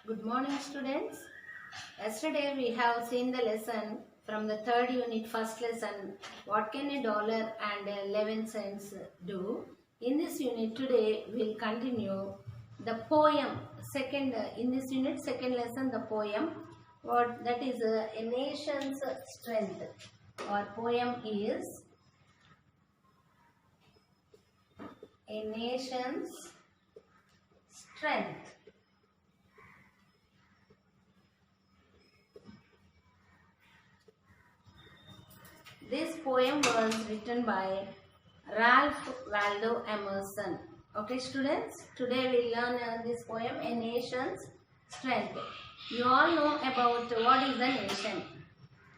Good morning, students. Yesterday we have seen the lesson from the third unit, first lesson, what can $1 and 11 cents do? In this unit today we'll continue the poem. In this unit, second lesson, the poem. What that is a nation's strength. Our poem is a nation's strength. This poem was written by Ralph Waldo Emerson. Okay, students, today we learn this poem, A Nation's Strength. You all know about what is the nation.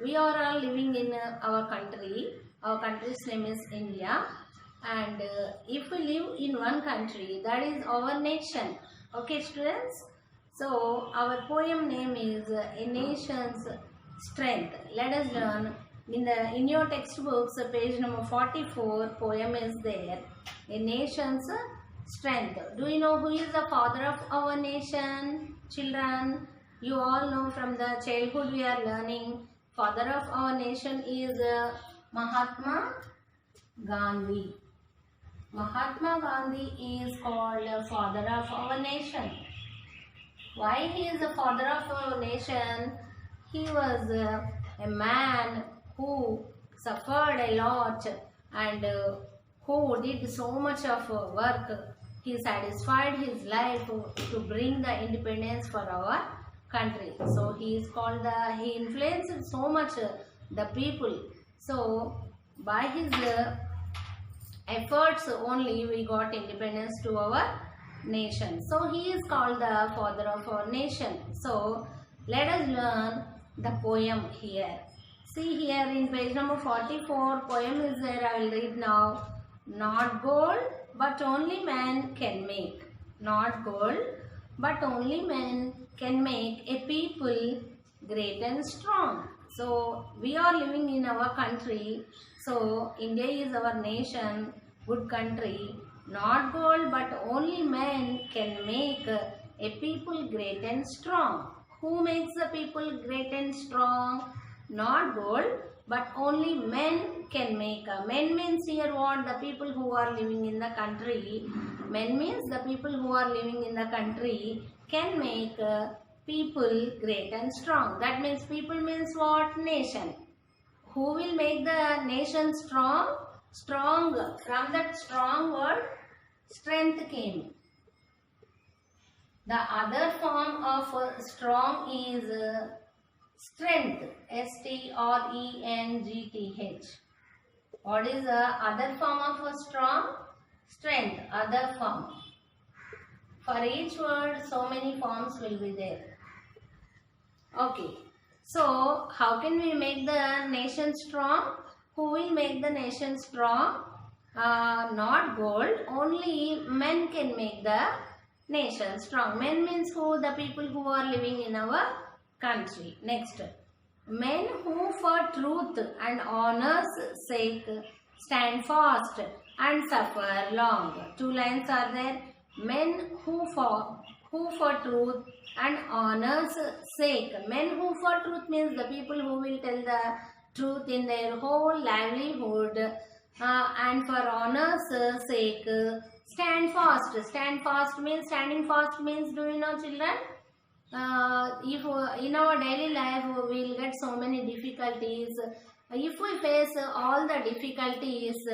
We are all living in our country. Our country's name is India. And if we live in one country, that is our nation. Okay, students? So, our poem name is A Nation's Strength. Let us learn. In your textbooks, page number 44, poem is there. A nation's strength. Do you know who is the father of our nation? Children, you all know from the childhood we are learning. Father of our nation is Mahatma Gandhi. Mahatma Gandhi is called father of our nation. Why he is the father of our nation? He was a man who suffered a lot and who did so much of work. He satisfied his life to bring the independence for our country. So he influenced so much the people. So by his efforts only we got independence to our nation. So he is called the father of our nation. So let us learn the poem here. See here in page number 44, poem is there. I will read now. Not gold, but only man can make. Not gold, but only man can make a people great and strong. So we are living in our country. So India is our nation, good country. Not gold, but only man can make a people great and strong. Who makes the people great and strong? Not gold, but only men can make. Men means here what? The people who are living in the country. Men means the people who are living in the country can make people great and strong. That means people means what? Nation. Who will make the nation strong? Strong. From that strong word, strength came. The other form of strong is strength. S-T-R-E-N-G-T-H. What is the other form of a strong? Strength. Other form. For each word, so many forms will be there. Okay. So, how can we make the nation strong? Who will make the nation strong? Not gold. Only men can make the nation strong. Men means who? The people who are living in our country. Next, men who for truth and honor's sake stand fast and suffer long. Two lines are there. Men who for truth and honor's sake. Men who for truth means the people who will tell the truth in their whole livelihood, and for honor's sake stand fast. Stand fast means, standing fast means, do you know, children? If in our daily life we will get so many difficulties. If we face all the difficulties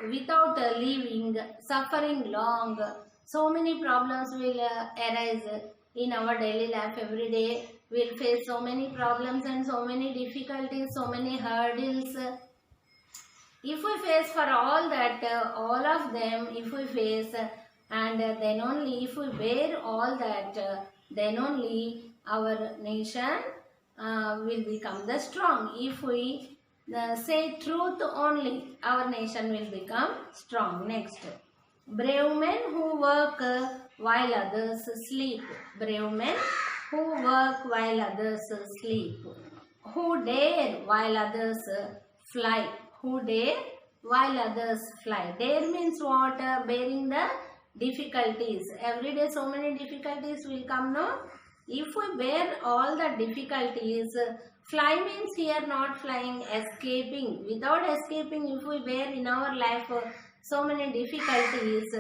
without leaving, suffering long, so many problems will arise in our daily life. Every day we will face so many problems and so many difficulties, so many hurdles. If we face for all that, all of them, if we face, and then only if we bear all that, then only our nation will become the strong. If we say truth only, our nation will become strong. Next, brave men who work while others sleep. Brave men who work while others sleep. Who dare while others fly. Who dare while others fly. Dare means what? Bearing the difficulties. Every day so many difficulties will come, no? If we bear all the difficulties, fly means here not flying, escaping. Without escaping, if we bear in our life so many difficulties,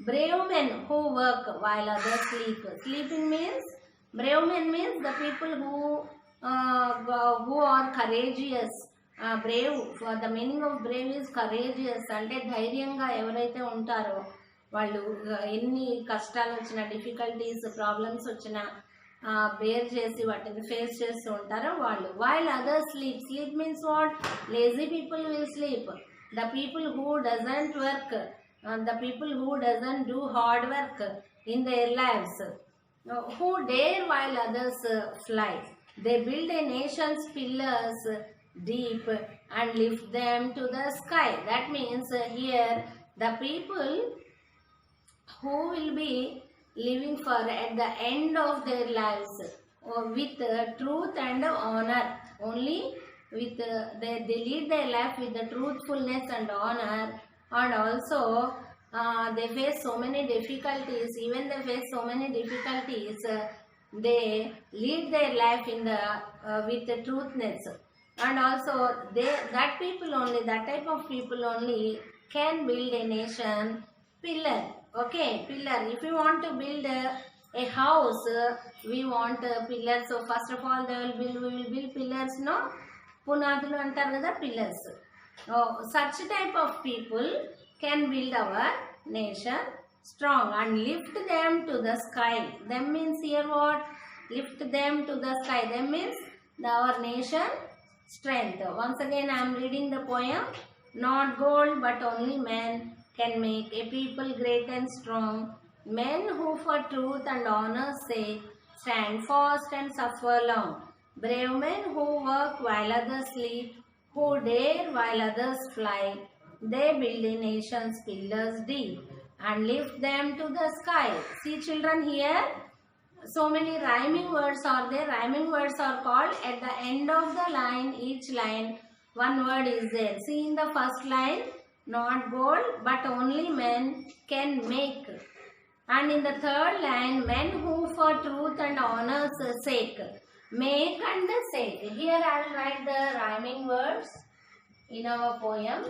brave men who work while others sleep. Sleeping means, brave men means the people who are courageous. Brave, the meaning of brave is courageous. అంటే ధైర్యంగా ఎవరైతే ఉంటారో వాళ్ళు ఎన్ని కష్టాలు వచ్చినా, difficulties, problems వచ్చినా bear చేసి వాటిని ఫేస్ చేస్తూ ఉంటారో వాళ్ళు. While others sleep. Sleep means what? Lazy people will sleep. The people who doesn't work, the people who doesn't do hard work in there lifes, who dare while others fly. They build a nation's pillars deep and lift them to the sky. That means here the people who will be living for at the end of their lives with truth and honor. Only with they lead their life with the truthfulness and honor, and also they face so many difficulties. Even they face so many difficulties, they lead their life in the with the truthness, and also that people only, that type of people only can build a nation pillar. Okay, pillar. If you want to build a house, we want pillars. So first of all, we will build pillars, no? Punadulu antaru kada, pillars. Such type of people can build our nation strong and lift them to the sky. Them means here what? Lift them to the sky. Them means our nation strength. Once again I am reading the poem. Not gold but only men can make a people great and strong. Men who for truth and honor's sake stand fast and suffer long. Brave men who work while others sleep, who dare while others fly. They build a nation's pillars deep and lift them to the sky. See children, here so many rhyming words are there. Rhyming words are called at the end of the line. Each line one word is there. See in the first line, not gold but only men can make. And in the third line, men who for truth and honor's sake make and sake. Here I will write the rhyming words in our poem.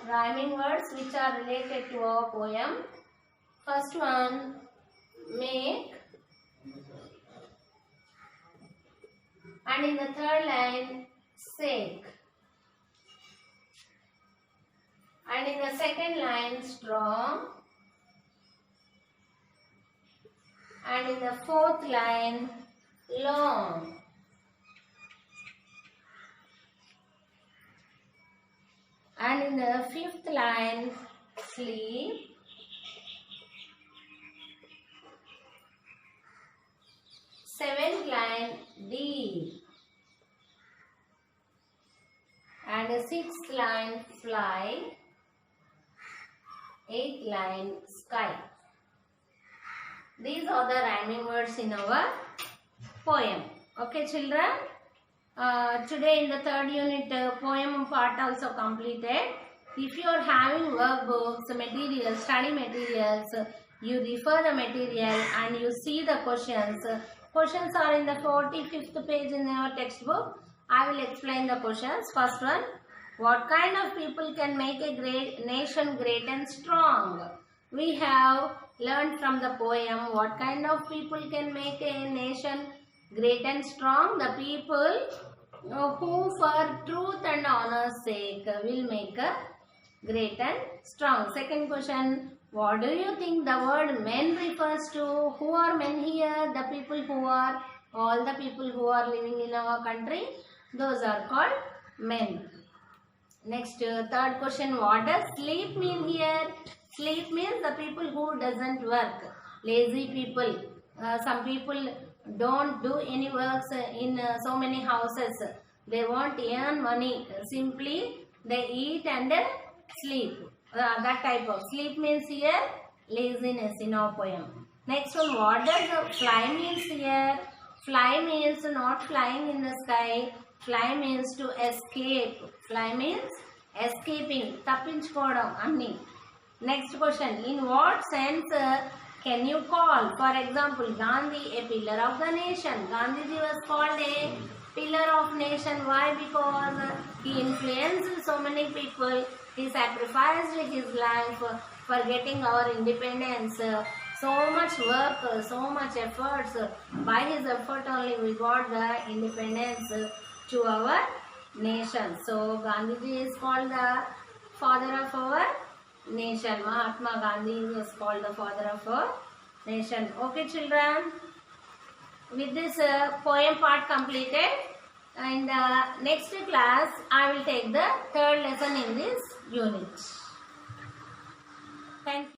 Rhyming words which are related to our poem. First one, make, and in the third line, sake, and in the second line, strong, and in the fourth line, long. And in the fifth line, sleep. Seventh line, deep. And the sixth line, fly. Eighth line, sky. These are the rhyming words in our poem. Okay children? Today in the third unit poem part also completed. If you are having workbooks, materials, study materials, you refer the material and you see the questions. Questions are in the 45th page in your textbook. I will explain the questions. First one, what kind of people can make a great nation great and strong? We have learned from the poem what kind of people can make a nation great and strong. The people who for truth and honor's sake will make a great and strong. Second question, what do you think the word men refers to? Who are men here? The people who are, all the people who are living in our country, those are called men. Next, third question, what does sleep mean here? Sleep means the people who doesn't work, lazy people. Some people don't do any works in so many houses. They won't earn money. Simply they eat and sleep. That type of sleep means here laziness in our poem. Next one, what does fly means here? Fly means not flying in the sky. Fly means to escape. Fly means escaping, తప్పించుకోవడం అన్ని. Next question, in what sense can you call, for example, Gandhi a pillar of the nation? Gandhiji was called a pillar of nation. Why? Because he influenced so many people. He sacrificed his life for getting our independence. So much work, so much efforts. By his effort only we got the independence to our nation. So Gandhiji is called the father of our nation. Mahatma Gandhi is called the father of our nation. Okay children, with this poem part completed, and next class I will take the third lesson in this unit. Thank you.